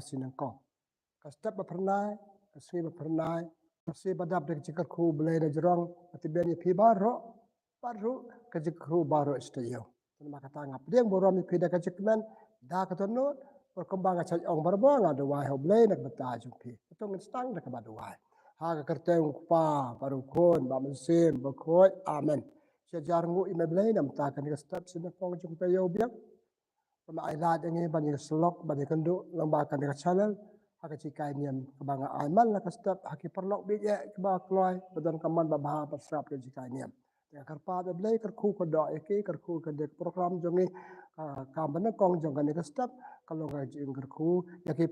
sinangko step pernah kasih pernah kasih badap dek jikar ku belai na jerong ati beni pi baru ke jikru baru istiyo terima kata ngap dia borom pi dak jikmen da katono perkembang aja ong berbong ada wai ho belai nak beta jumpi tong stang dak badu wai ha ka kerteng pa baru kon ba mesim bakoi amen sejar ngu ime belai nam ta kan step sinangko jumpa yo biak ma ailat ini banyak selok banyak kenduk lembakan dekat channel hak cikai niam kebangga aiman lah step hak perlok bija keba kloy badan kaman babha persap ke cikai niam ya karpa de blai kerku ke do iki kerku ke dek program jongi kam bana kong jong kan step kalau ngaji kerku yaki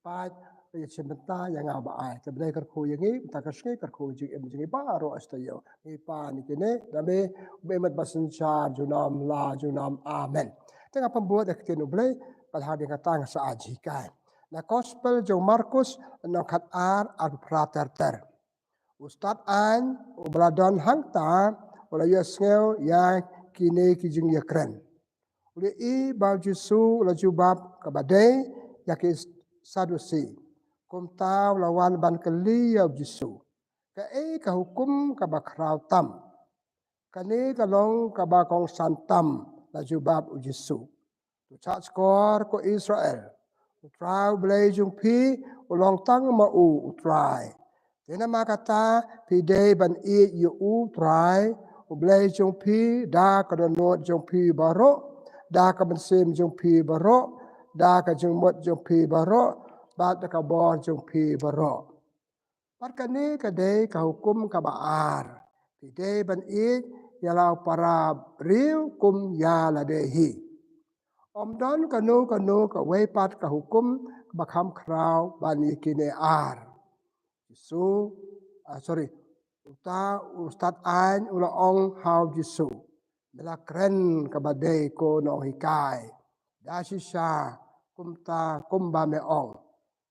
pat ya cementa yang aba ai te blai kerku yangi ta kasni kerku ji em ji baro astayo ni pa ni kene dabe bemat basen cha junam la junam amen tengah pembuat ekstinu boleh pada hari kata sa ajikan. Na gospel jong Markus na kat ar prater ter. Ustad an ubladon hangta ula yesngeu ya kini kijing ya keren. Uli i bal Jesu ula jubab kabadai ya ki sadusi. Kum tau lawan ban keli ya Jesu. Ka ka hukum ka bakrau tam. Kani kalong ka bakong santam la jubab u Jesu. Cak skor ko Israel. Utrai belai jumpi ulang tang mau utrai. Tena makata pidei ban i yu utrai belai jumpi da kadonot jumpi baro da ka bensim jumpi baro da ka jumot jumpi baro bat ka bor jumpi baro. Pat kani kadai ka hukum ka baar. Pidei ban i yalau para riu kum ya ladehi. Om don kanu ka wepat ka hukum bakam krau bani kine ar. Jesu, ustad ain ula ong hau Jesu. Mela keren ka badai ko no hikai. Dasi sya kumba me ong.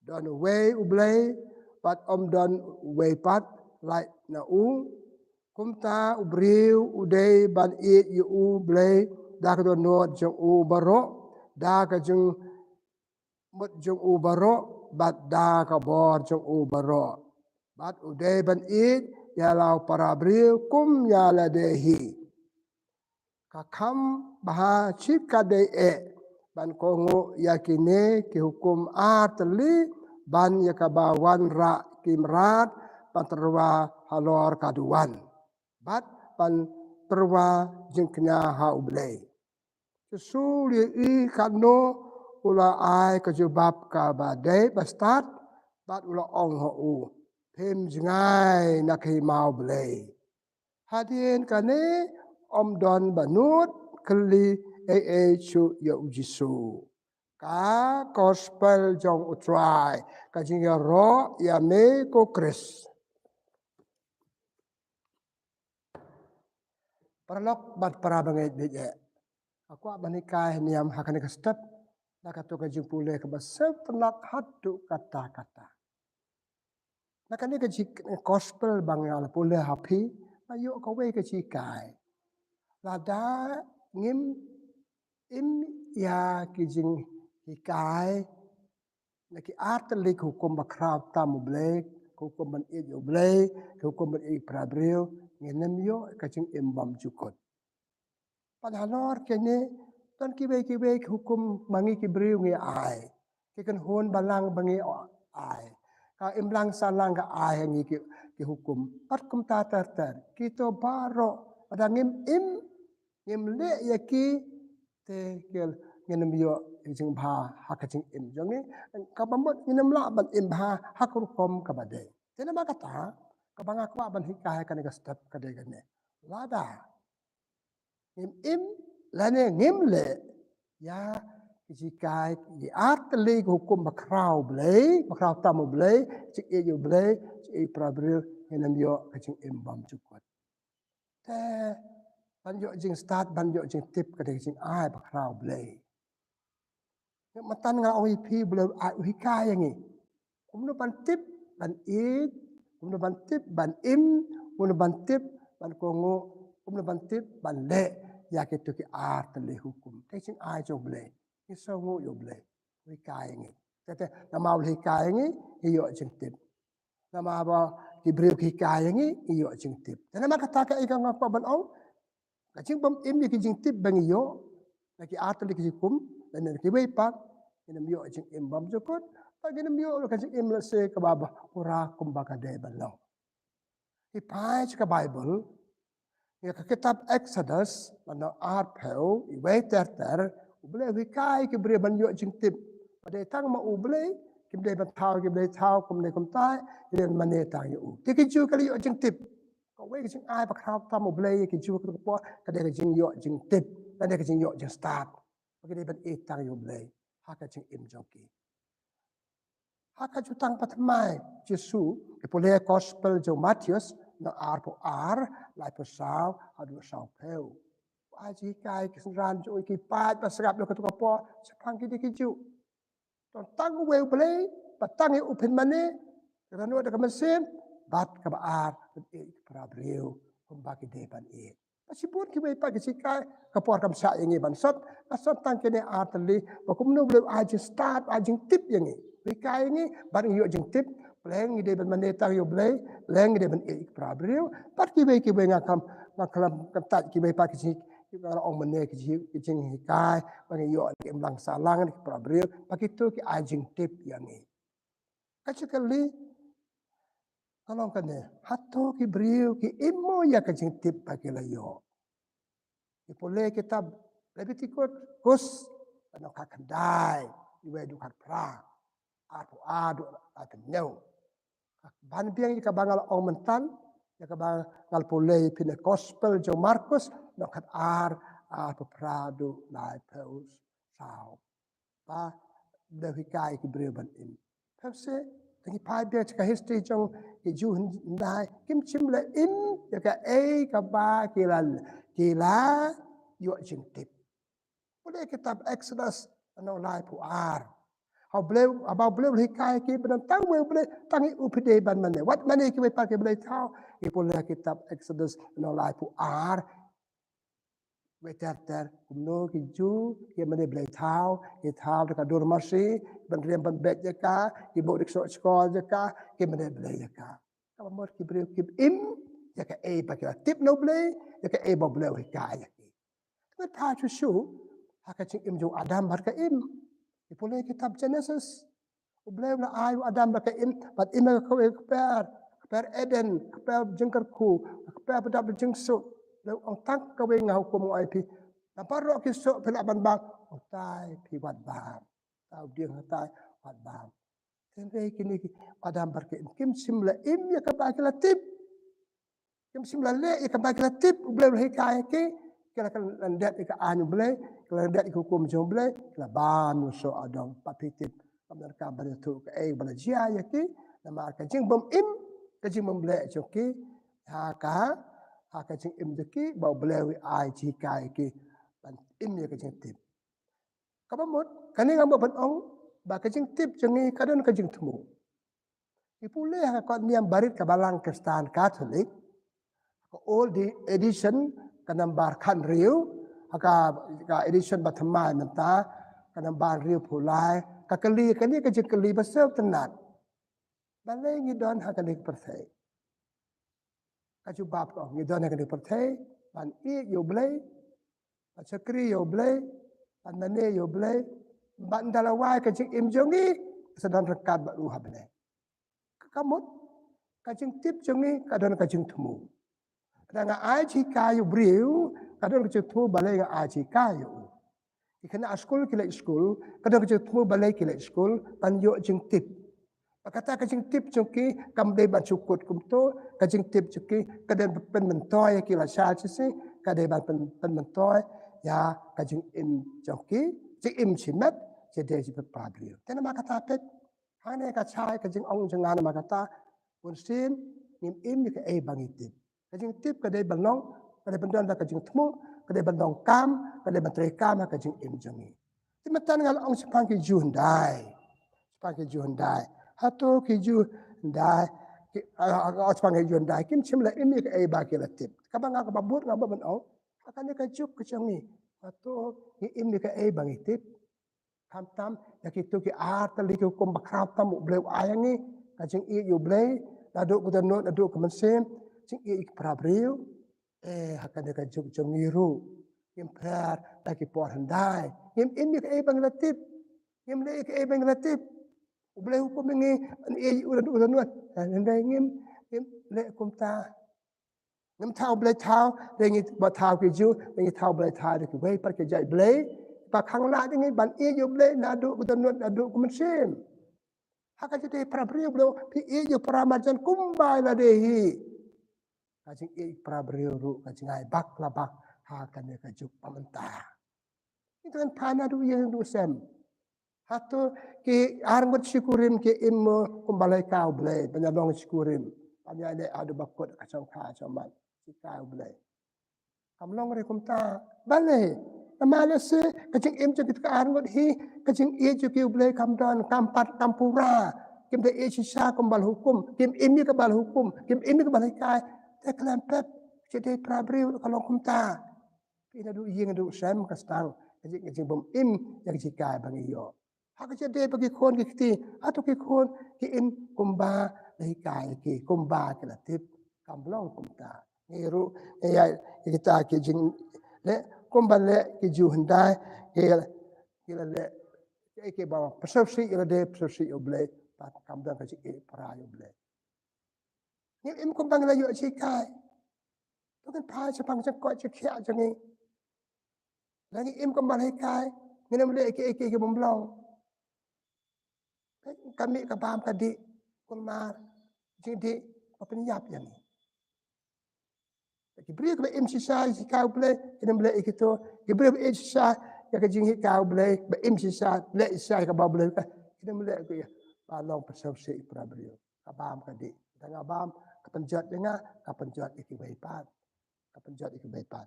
Don wei ublei pat om don wepat lai na kumta ubriu udei ban i yu blei da ka donot jong baro da ka jong mut jong baro bat da ka bor jong baro bat udei ban i ya lau para briu kum ya la dehi ka kam baha chika de ban kongo yakine ki hukum atli ban ya ka bawan ra kimrat panterwa halor kaduan bat pan terwa jengknya ha ublei. Jesu li kano ula ai kejubab ka badai bastat bat ula ong ho u. Pem jengai nak mau blei. Hadien kane om don banut keli chu ya Jesu. Ka gospel jong utrai ka jingya ro ya me ko Kris. Perlok bat para bangai beje. Aku abanikai niam hakane ka step na ka to ka jumpule ka basel tenak hatu kata-kata. Na kane ka gospel bangal pule happy ayo ka we ka cikai. Lada ngim im ya kijing hikai na ki atlik hukum bakrab tamu blek hukum ban i yo blek hukum ban i prabril nginem yo kacing imbam jukot. Padahal kene tan kibai hukum bangi kibriu ngi ai. Kikan hon balang bangi ai. Ka imblang salang ka ai ngi ki hukum. Pat kum ta ter. Kito baro ada ngim le yaki te kel nginem yo jing bha hakacing im jongi ka bamot nginem la ban im bha hakurukom ka badai. Tena makata ka banga kwa ban hikai ka nega step ka de gane. Lada im lane ngimle ya jikai di atli hukum bakrau blei bakrau tamu blei cik e blei cik prabril henam yo kacing imbam cukut te banjo jing start banjo jing tip kadai jing ai bakrau blei matan nga OEP blei hikai yangi kumno ban tip ban it kumno ban tip ban kumno ban tip ban kongo kumno ban tip ban le ya ke tu ki art le hukum te sing ai jo ble ki so ngo yo ble wi kai ngi Kata nama hikai ni iyo jengtip. Nama apa Ibril hikai ni iyo jengtip. Dan nama kata ka ikan apa ban ong. Kacing bom im ki jengtip bang iyo. Lagi atal ki kum dan ki wei pak. Inem iyo jeng im bom jukut. Pagi inem iyo kacing im lese ke baba ura kumbaka de ban long. Ipai ka Bible. Ya kitab Exodus mana arpeu iwei ter boleh hikai ki bre ban iyo jengtip. Pada tang ma boleh kim dei ban thao kum dei kum tai len mane tang yu ti ki ju kali yo jing tip ko wei jing ai pa khao tam mo blei ki ju ko po ka dei jing yo jing tip ka dei jing yo jing start ka dei ban e tang yu blei ha ka jing im jong ki ha ka ju tang pat mai jesu e po le gospel jo Matthews na po lai po sao adu sao peu ai ji kai ki ran jo ki pa pa srap lo ka to po sa phang ki ki ju tang weu blei patang e upen mane kerana ada kemesin bat ke baar prabreu kumbaki depan e pasipun ki wei pa ki sikai kapor kam sa yang ban sot asot tang kene artli bakum no bleu ajin start ajin tip yang ni kai ni bar yo jing tip pleng ide ban mane tang yo blei leng ide ban e prabreu pat ki wei ngakam ketat ki wei pa ki si kalau orang mana kecing hikai bagi yo ke lang salang ni prabreu bagi tu ki ajing tip yang ni kali kalau kene hato ki briu ki imo ya kecing tip bagi layo ki pole kitab Leviticus kus ana kakandai iwe du kat pra atu adu atu nyau ban biang ka bangal ong mentan ya ka bangal pole pina gospel jo Markus no kat atu pradu lai paus sao pa de hikai ki briu ban in pase Tangi pai biar cakap history jong ju ndai kim chim la im ya ka e ka ba kila yo jing tip. Boleh kitab Exodus ano lai pu How bleu hikai ki benan tang we boleh tangi upide ban mane. Wat mane ki we pakai boleh tahu. Ki boleh kitab Exodus ano lai pu we ter kumno ki ju ki mane boleh tahu ki tahu dekat dur masih ban riam ban bet jaka ki bo dik sekolah jaka ki mane boleh jaka kalau mau ki beri ki im jaka e pakai tip no boleh jaka e bo boleh hikai ki tu ta chu shu haka cing im ju Adam barka im ki boleh kitab Genesis boleh la ai Adam barka im pat im ka per Eden per jengkarku per pedap jengsuk Lalu orang tak kau ngau kumu IP. Nampak rok kisuk pelak ban tai pi wat bang. Tahu dia ngatai wat bang. Tengah kini Adam berke kim simla im ya kabaki latip. Kim simla le ya kabaki latip boleh hikai ke. Kala kan landat ke anu boleh, kala landat ke hukum jom boleh, kala ban so adong papitip. Kamar kabar tu ke bala jia ya ke. Nama ka jing bom im ka jing bom boleh joki. Ha ka haka jing im deki bau belewi ai ji kai ki ban im ya kajing tip kabamut kani ngam ban ong ba kajing tip jengi kadon kajing temu ipule haka ko niam barit ka balang Kristen Catholic ko old edition kanambar kan riu haka edition batamai menta kanambar riu pulai ka kali kajing kali basel tenan balai ngidon haka lik persai Kaju bab ko ni don nak dipercaya ban I yo blay ban sekri yo blay ban nane yo blay ban dalawai ka jing im jongi sedang rekat ba ruha bene kamut ka jing tip jongi kadon ka jing temu kadang ai ji kayu briu kadon ka jing temu balai ga ai ji kayu ikana school kila school kadon ka jing temu balai kila school ban yo jing tip Kata kajing tip joki kamde ban cukut kumto kajing tip joki kaden pen mentoy ki la sha chisi kade ban pen mentoy ya kajing im joki jing im chimet jede ji padri tena makata pet hane ka chai kajing ong jangan makata pun sin nim im ni ka e bangi tip kajing tip kade banong kade bandon da kajing tmu kade bandong kam kade bantre kam kajing im jongi timatan ngal ong sepang ki juhndai Hato kiju dai aus pangai juan dai kim chimla ini ke ai ba ke latip kabang ka babut ngaba ban au akan ka juk ke changi hato ni ini ke ai bang tip kam tam ya kitu ki artali ki hukum bakrau tam boleh ayangi kajing i you boleh laduk gubernur laduk kemensim cing i prabriu hakan de kajuk jongiru imprar lagi por handai im ke bang latip im le ke bang latip boleh hukum ini ulan handai im le hukum ta ngam thao boleh thao dengi ba thao ki ju dengi thao boleh thao de ki wei par ke jai boleh pa khang la dengi ban you boleh laduk gubernur laduk kemensim haka jadi prabriu bro pi iyo pramajan kumbai la dehi kajing i prabriu ru kajing ai bak la bak haka ne kajuk pamenta itu kan pana du yang du sem hatu ki arngot syukurim ki immo kumbalai kau blai penyalong syukurim panya de adu bakut kacang kha caman si kau blai kamlong re kumta bale Malaysia kacing im je kita arngot hi kacing i je ki blai kamdan kampat kampura kim de sisa kembal hukum kim ini kembal hukum kim ini kembal kai te klempet jadi prabriu kalau kumta ina du yeng du sem kastang kacing bom im yang jikai bang iyo hak jadi bagi kon ki ti atau ki kon ki im kumba dai kai ki kumba ki latip kamlong kumta ngiru ya kita ki jing le kumba le ki ju handai ki le ke bawa persepsi ila de persepsi oble pat kamdan ka ci para oble ni im kumba la yo ci kai to kan pa sa pang sa ko ci kya jangi lagi im kumba le kai ngene le ke bomblong kami ka paham tadi kulmar jadi penyap yang ni Gibril ke im sisa kau boleh ina boleh ikito Gibril im sisa ya ke jing kau boleh be im sisa le sisa ka ba boleh ina boleh ke ya balong persepsi prabriu abam ka di dan abam kepenjat dengar kepenjat iki baipat kepenjat iki baipat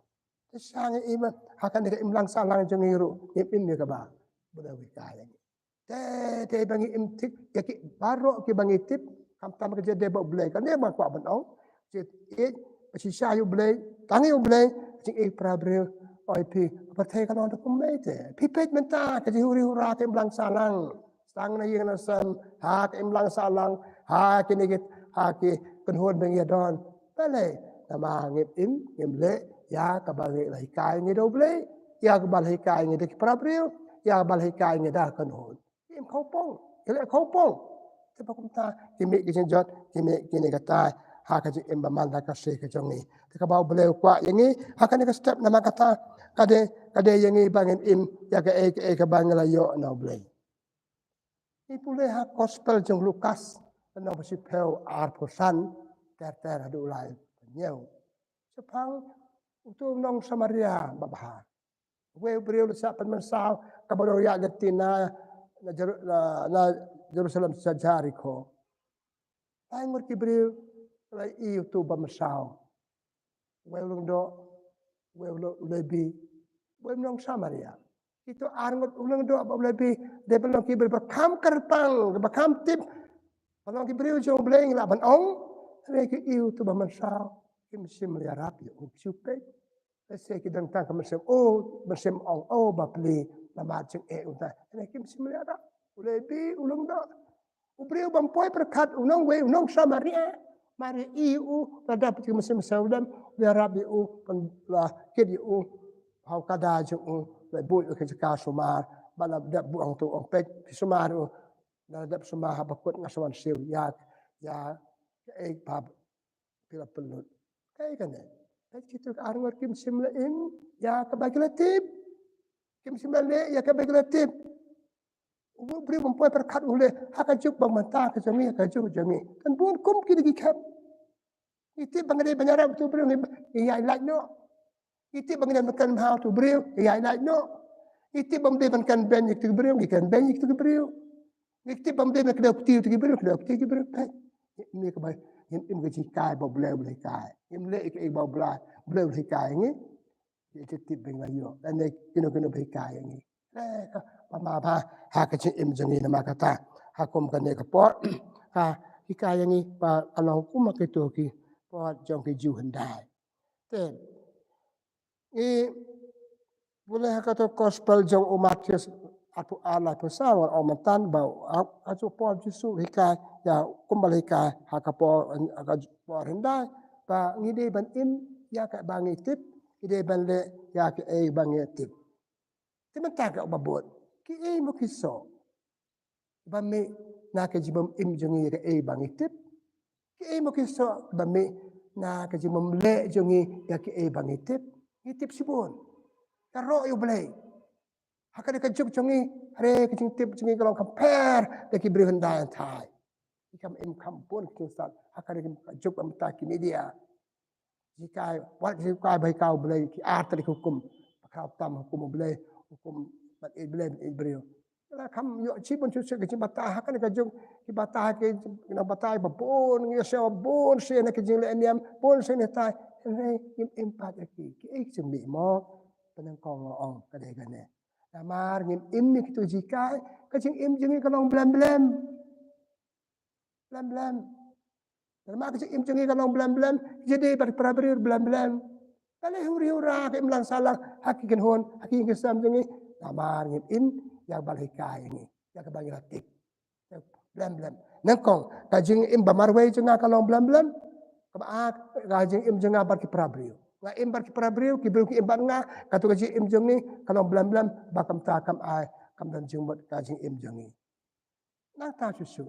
sang im akan de im lang salang jengiru im ni ka ba boleh wikai te bangi im tik ya ki baro ki bangi tip kam tam kerja de boleh kan dia mak ba banong sisa you boleh tangi you boleh cing prabriu oi apa te kan untuk kumete pipet menta ke huri hura ke blang salang sang na yeng na sam ha ke blang salang ha ke ni ha ke penhon bang ya don bale nama ngip im le ya ka bale lai kai ni do boleh ya ka bale kai ni de prabriu ya bale kai ni da kan hon im khau pong ke le khau pong te pa kumta kimi ki jot kimi kini kata haka ji imba manda ka se ke jongi te ka bau bele kwa yangi haka ni ka step nama kata kade yangi bangin im ya ka ka bangla yo na bele ni pule ha gospel jong Lukas na ba si pel ar posan ter adu lai nyau sepang utu nong Samaria babah we beriu sa penmensau ka bodo ya getina na Jerusalem sa Jericho ai ngur ki beriu lai i tu bamsau welung do welu lebi welung Samaria itu arngot ulung do lebi de belong ki berkam kerpang berkam tip belong ki beriu jong bleng la ban ong le ki i tu bamsau kim sim li arab yo chupe se ki dang tang kam sem mesim ong bapli lama jeng uta le kim sim li arab lebi ulung do beriu bampoi perkat unong we unong Samaria mari iu radap ti mesim saudam le rabi u la kedi u hau kada ju le bu ke ka sumar bala da buang tu ong pet sumar u da da sumar ha bakut ngasawan siu ya pap pila pelut kai kan kai kitu arwar kim simla im ya ka baglatib kim simla le ya ka baglatib beri mempuai perkat oleh hak juk bang mentah ke jami ke juk jami kan pun kum ki lagi kap itu bangade banyara tu beri ya like no itu bangade makan how tu beri ya like no itu bangade makan ben itu beri kan ben itu beri itu bangade makan peti itu beri peti beri ni ke bai im ke kai ba boleh kai im le ke ba boleh kai ni itu tip bengayo dan kena beri kai ni pama pa ha ka chi im jangi na makata ha kom ka ne ka pot ha hikaya ni pa kalau hukum ke to ki pot jong ki ju handai te boleh ha ka to gospel jong Matius Apu ala pesawat omatan bau acu por jisu hika ya kumbal hika hakapo akapo rendai ba ngide ban ya ka bangi tip ide ban le ya ka bangi tip timata ka babot ki mo kiso ba me na ka jibam jongi ka bangi tip ki mo kiso ba me na ka jibam le jongi ya ka bangi tip itip sibon karo yo blay hakade ka juk jongi are ka tip jongi ka long compare de ki bri handai thai ikam kampun kisat hakade ka juk am ta ki media jika wat jika bai kau blay ki art hukum pakau tam hukum blay hukum bat blay brio la kam yo chibon chu ke bata hakade ka juk ki bata ke na bata ba bon ngi se bon se na ke jing le niam bon se ne tai re impact ki ek chim mi mo penang kong ong ka de ka ne Amar ngim ni kitu jika kacing jingi kalong blam. Nama kacing jingi kalong blam jadi perabrir blam. Kale huri-hura ke imlang salah hakikin hon hakikin sam jingi amar ngim ya balika ini ya ke bagi ratik blam. Nangkong kacing bamarwe jenga kalong blam ka kacing jenga bar ki perabrir. Nga imbar ki parabriu ki bru ki imbar nga katu ka jing ni kalau blam bakam takam ai kam dan jing bot ka jing ni nang ta susu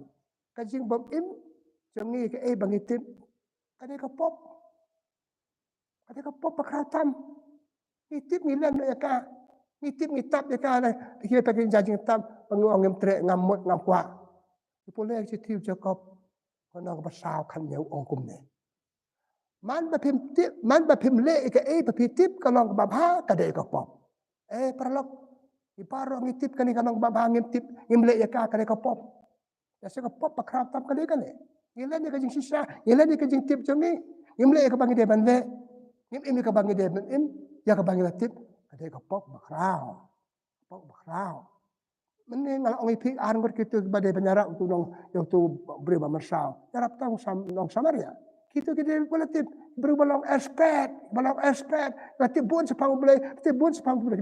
ka jing bom jing ni ke bangitin kade ka pop pakratam itip ni len ya ka itip ni tap ya ka na ki pa kin jing tam panguang ngem tre ngamot ngam kwa pole ki tiu jakob kono ka saw kan yau ong kum ne man ba pim le ke ba pitip kalong ba bha ka de ka pop paralok iparo ngitip kani kalong ba bha ngitip ngimle ya ka de ka pop ya se ka pop pa krap tam ka de ka ne ngile ni ka jing sisa ngile ni ka jing tip jongi ngimle ka bangi de ban le ngim ka bangi de ban ya ka bangi la tip ka de ka pop ba krao mene ngal ong ipi an got kitu ba de banyara tu nong yo tu bre ba marsao yarap tang sam nong samaria kita politik berbalong aspek, nanti buat sepang boleh,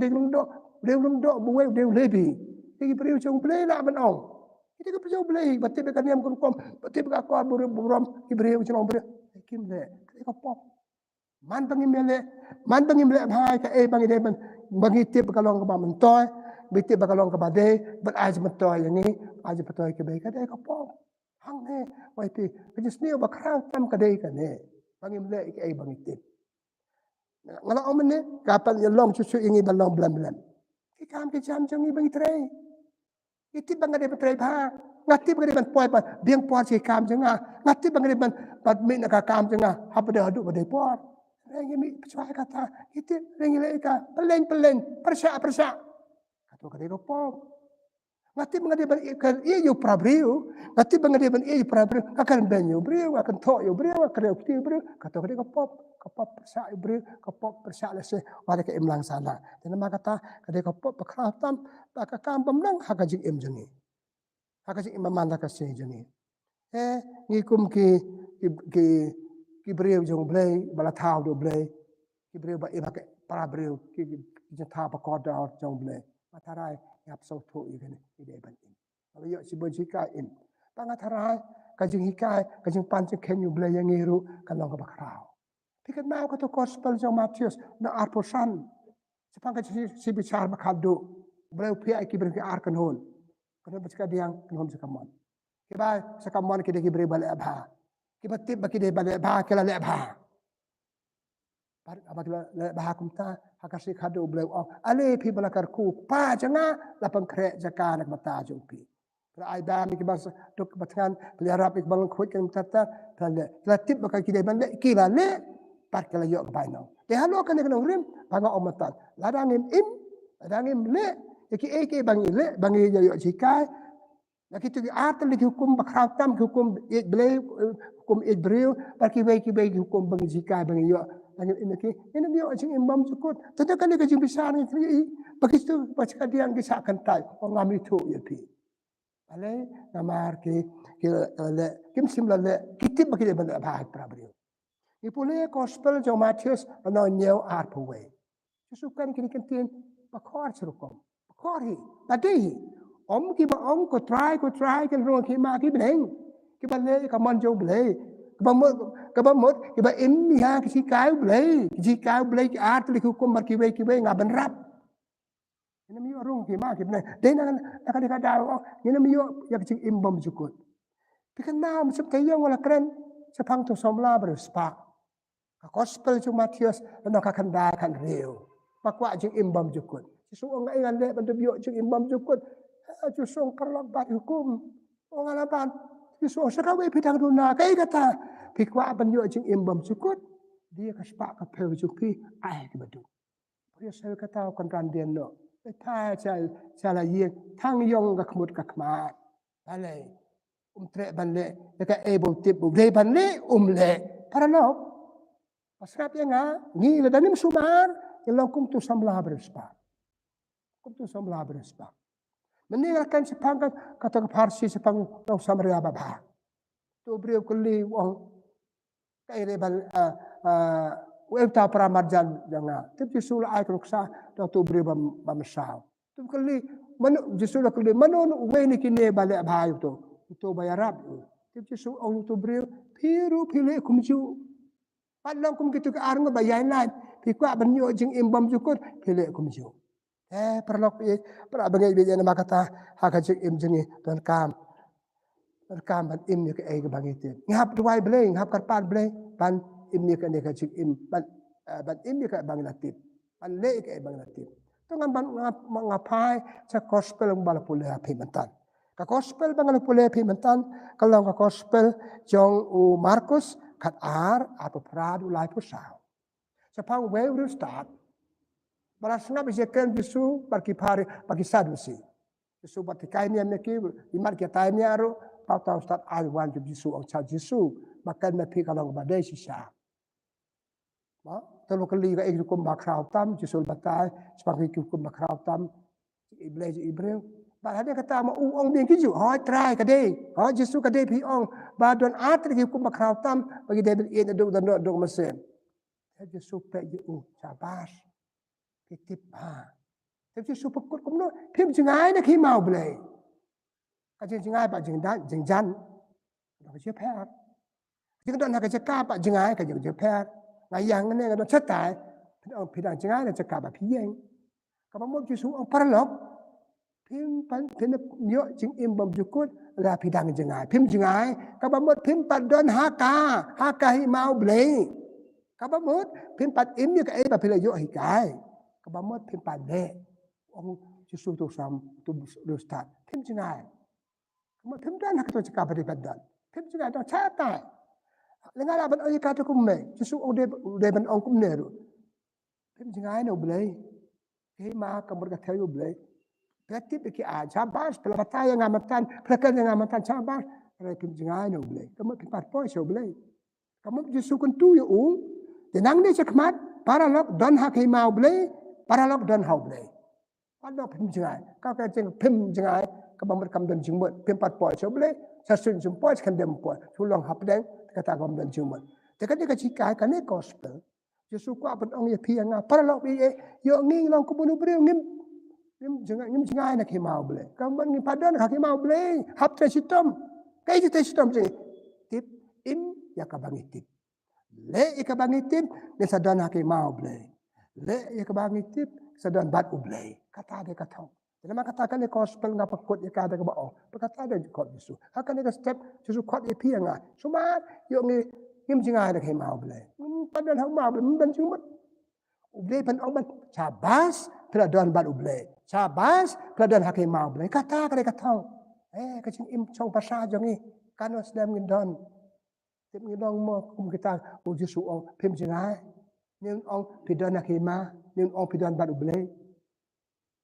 dia lundok, buat dia lebih. Jadi beri ucap boleh lah menang. Kita ke percaya boleh, berarti berkan yang kom, berarti berkakak buram, beri ucap boleh. Kim le, kita pop. Man bangim le, hai ke bangi dia bangi tip kalau ke mentoy, bitip kalau ke badai, beraj mentoy yang ni, aj mentoy ke baik, kita pop. Hang ne, wai ti, kajis ni bakrang tam kadai ka ne, bangim le ke bangitip. Ngala omen ne, kapan yang long susu ingi balong blam. Ki jam jongi bangi tray. Itip bangade betray ba, ngati bangade ban poi ba, biang poi si kam jonga, ngati bangade ban bat min ka kam jonga, hapa de hadu badai poi. Rengi mi percaya kata, itip rengi le ka, peleng, persa. Katu kadai ko pop. Ngati bangade ban iyo prabriu, ngati bangade ban iyo prabriu, akan benyo briu, akan to yo briu, akan ukti briu, kata kade ka pop persa briu, ka pop persa lese, wala ka imlang sana. Tena makata kade ka pop pakratam, pakakam pamlang hakajing jongi. Hakajing mamanda ka se jongi. Ngikum ki briu jong blay, bala tau do blay, ki briu ba iba ke prabriu, ki jata pa koda jong blay. Matarai yap so to igen ide ban in kalau yo si bojika in pangatarai kajing hikai kajing pancing kenyu blay yang ngiru kalong ka bakrao pikat mau ka to gospel jo Matius na arposan sepang kajing si bicar bakado blay pia ki ber ki ar kan hon kana bachka diang kan hon sakamon ki ba sakamon ki de ki bre bale abha ki batip ba ki de bale abha kala le abha par abagla le abha kumta hakasi khadu bleu oh ale pi balakar ku pa janga lapang kre jaka nak mata jumpi pra ai ba mi ki bas tuk batkan pelihara pik bang khut kan tata tale latip bakal kide ban le ki ba le par kala yo ba no de halo kan ne rim banga omatan ladangim ladangim le ki bang le bang yo jikai laki tu atal ki hukum bakratam hukum ble hukum ibril par ki bai hukum bang jikai bang yo ini dia macam imam sukut. Tentu kan dia kajing besar ni. Begitu baca dia yang kisah kentai. Orang itu ya pi. Alai namar ke kim simla le kitip bagi dia benda bahag prabri. Ipule gospel jo Matius anonyau arpaway. Susukan kini kentin bakor serukom. Kori, tadi om kita om ko try kan ruang kita kita beleng, kita le kita manjau beleng, kita mot kita ini ha kita beleng art li hukum berkiwe ngah benrap. Ini miu ruang kita beleng, dan nak dikatakan ini miu yang cing imbam jukut. Pikan nam macam kaya wala keren sepang tu somla berspa. Gospel cuma Matius dan akan kan real. Pakwa cing imbam jukut. Suong ngai ngan le bantu biok cing imbam jukut. Suong perlok bat hukum. Orang alapan. Suong serawe bidang duna kai kata. Pikwa ban biok cing imbam jukut. Dia kaspak ka peu juki ai ke badu. Dia saya kata kon ran dia no. Ta cha la yin thang yong ka khmut ka khmat. Balai. Tre ban le ka able tip le ban le le. Para no. Pasrap yang ni le danim sumar yang kum tu samlah berspa. Kum tu samlah berspa. Meninggalkan sepang kata Parsi sepang tau Samaria baba. Tu beliau kuli wong kai rebal ta pramarjan janga. Tu jisul ai kruksa tu beliau bamsau. Tu kuli manu jisul kuli manu we ni kini balik bayu tu. Itu bayarab. Tu jisul on tu beliau piru pile kumju. Padang kum gitu ke arang bayan lain. Pikwa banyo jing imbam jukur pilih kum ju. Perlok para bangai bijan nama kata hak jing im jingi tuan kam ban im ni ke ai ke bangitin. Ngap duai bleng ngap karpan bleng ban im ni ke ne ka jing im ban im ni ke bangilatin. Ban le ke bangilatin. Tu ban ngapai sa gospel bala pule api mentan. Ka gospel bangal pule api mentan kalau ka gospel jong u Markus kat atau peradu lai pusau. Sepang wew start. Barasna bisa kan Yesus bagi sadusi. Yesus bertikai ni amneki imar kita ni aru tahu start alwan Yesus ang cha Yesus makan mepi kalau badai sisa. Telu kali ka hukum bakrau tam Yesus batai sepang hukum bakrau tam iblis Ibrahim. Bahaya kata mau ong biang kiju, try kadai, Yesus kadai pi ong, badon atri hukum bakrau tam bagi devil in dong mesin. Yesus pe ju sabas, kitip Tapi Yesus pekut kumno, pim jengai na ki mau belai. Kajing jengai pak jeng jan, dak je per. Jeng don nak je ka pak jengai ka je per. Ngayang ne don cetai, pidang jengai na je ka pak pieng. Ka mo Yesus ong parlok. Pim myo jing imbam jukut la pidang jengai. Pim jengai kabamut pim padon haka hi mau blei. Kabamut pim pad im ni ka ai ba pila yo hi kai. Kabamut pim pade. Ong Yesus tu sam tu start. Pim jengai. Kabamut pim dan hak tu cakap pada padan. Pim jengai tu catai. Lengan aban oi ka tu kumme. Yesus de ban ong kumme ru. Pim jengai no blei. Hi ma kamur ka thayu blei. Berarti bagi cabas pelbatai yang amatan, pelakar yang amatan cabas, mereka jengai no boleh. Kamu pipat poi so boleh. Kamu Yesus kan tu yo, tenang ni cekmat, para lok don hak mau boleh, para lok don hau boleh. Pada pim jengai, kau kata pim jengai, kamu mereka don jumut, pipat poi so boleh, sasun jumut kan dem poi, sulong hapdeng kata kamu don jumut. Dekat dia cikai kan ni gospel. Yesus ku apa ong ye piang para lok yo ngi long kubunu beri ngim Ngim jengai nak mau boleh. Kamu ni padan nak mau boleh. Hap tesitom. Kai tu tesitom je. Tip im ya kabangi tip. Le ya kabangi tip ni sadan nak mau boleh. Le ya kabangi tip sadan bat boleh. Kata dia kata. Jadi mak katakan ni gospel ngapa kot ya kata ke bao. Berkata dia kot Yesus. Akan dia step Yesus kot ya piang ah. Semua yo ngim jengai nak mau boleh. Padan hak mau boleh ben cuma. Ublay pan oman cabas peladon bat ublay. Cabas peladon hakim mau ublay. Kata kata. Kacing im chong pasal jangi kanos dam ngindon. Tip ngindon mo kum kita Yesus ong pim jengai. Ning ong pidon hakima, ning ong pidon bat ublay.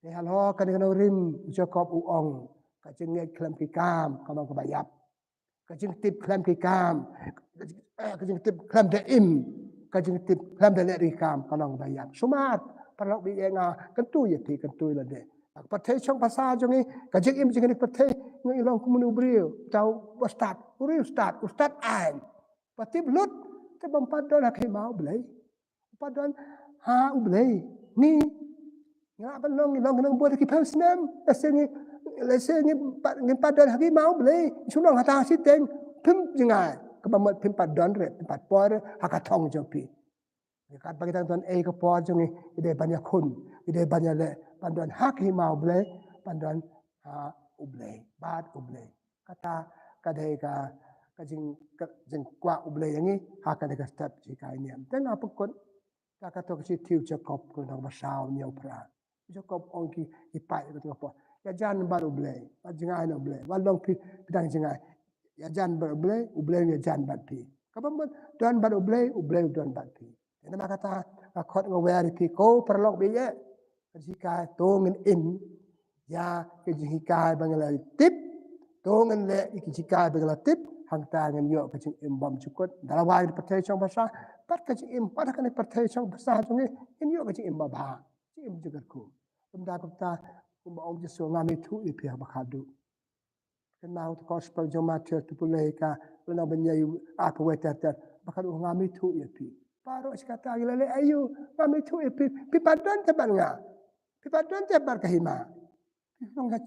Halo kan rim Jacob uong. Kacing ngai klam kikam kamang kebayap. Kacing tip klam kikam. Kacing tip klam daim. Kajing tip lam dalek rikam kalong bayam. Sumat perlok bi enga kentu ye ti kentu la de. Pathe chong pasal jongi kajing im jing ni pathe ngi long kumunu brio tau ustad an. Patip lut te bampadon ak mau blai. Padon ha ublai ni ngak balong nang buat ki persnam lesengi padan hagi mau beli sunang hata siteng pim jingai kebamat pim padan re pim patpor hakatong jopi kat bagi tuan ke por jongi ide banyak kun ide banyak le pandan haki mau beli pandan ublei bad ublei kata kadai ka jing kwa ublei yang ni hakade ka step jika ini tengah pekon kata kasi tiu Jacob ko nang masao niyo pra Jacob ongki ipai ko tu apa ya jan baru ublei jingai no ublei walong pi bidang jingai ya jan baru ublei ya jan bat pi kapam dan baru ublei dan bat pi nama kata akot ngawari pi ko perlok bi ye jika tongin in ya jika bangala tip tongin le jika bangala tip hang tangan yo kecing imbam cukut dalam wali percaya trong bahasa pat kecing im pada kan percaya trong bahasa trong ini yo kecing imbam bah im juga ku benda kata kumba om jesu ngami tu ipi bakadu kenal gospel joma church tu puleka lena benyayu apa wetata bakadu ngami tu ipi paro sekata gilale ayu ngami tu ipi pi padan teban nga pi padan teban kahima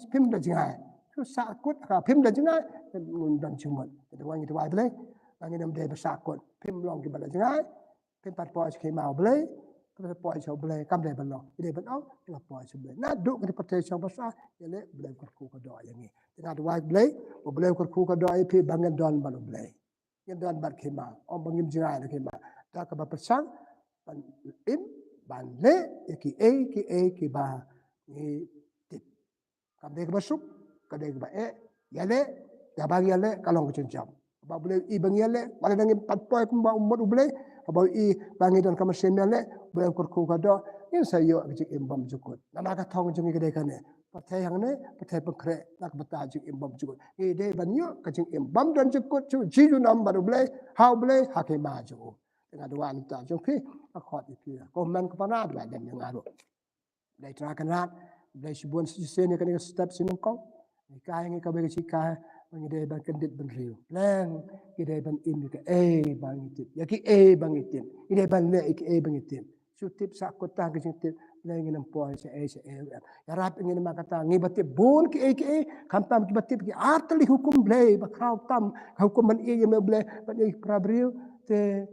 pim dah jangan tu sakut pim dah jangan mundang cumot itu wangi tu boleh wangi nam dia bersakut pim long di bala jangan pim pat pois ke mau boleh pim pois so boleh kam dia belong dia belong dia pois boleh nak duk di protection pasal ele boleh kurku ko do yang ni dengan dua boleh kurku ko do ip bangan don balu boleh yang don bar khema om bangim jangan khema tak ke pasang im ban le ki ba ni kadai ke basuk, kadai ke bae, yale, ya bagi yale kalau kecuncam. Apa boleh i bagi yale, pada dengan 4 poin kumba umur boleh, apa i bagi dan kamu yale, boleh kurku kado, ini saya kecik imbam cukut. Nama kata orang jungi kedai kan patai yang ni, patai pengkre, nak betul kecik imbam cukut. Ide banyak kecik imbam dan cukut, ciju nam baru boleh, hau boleh, hakim maju. Dengan dua antar jungi, akot itu. Komen kepada dua dan yang ngaruh. Dari terakan rat. Dari sebuah sini kan step sini kau, kaya ni kau bagi cika, bagi dia bang kendit bang riu, lang, dia bang ini ke bang itu, ya ki bang itu, dia bang le ki bang itu, sutip sakut tah ke sutip, lang ini nampak se, ya rap ini nama kata ngibati bun ki kampam ki batip ki artli hukum blay, bakrau tam hukum man yang blay, bagi prabriu te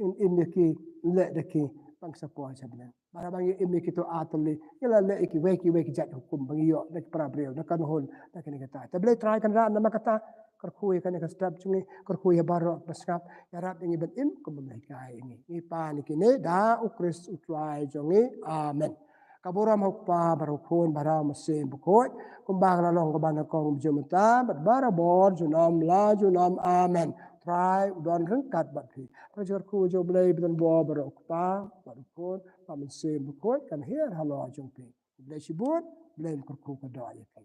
ini ki le deki bangsa puas sebenarnya. Bara bangi imi kito atli ila le iki weki jat hukum bangi yo nek prabril nak kanhon nak ni kata table try kan ra nama kata kerkhui kan ka step chungi kerkhui baro baskap ya rap ingi ben im ko mai kai ingi ni pa ni kine da ukris utrai jongi amen kaburam hokpa baru khon bara mesin bukoi kumbang la long ko bana kong jumta bara bor junam la junam amen try don rengkat bat ki prajar ku jo blai ben bo baru okpa baru khon pamen sem bukoi kan her halo jongpi blai sibut blai kerku ka do ya kai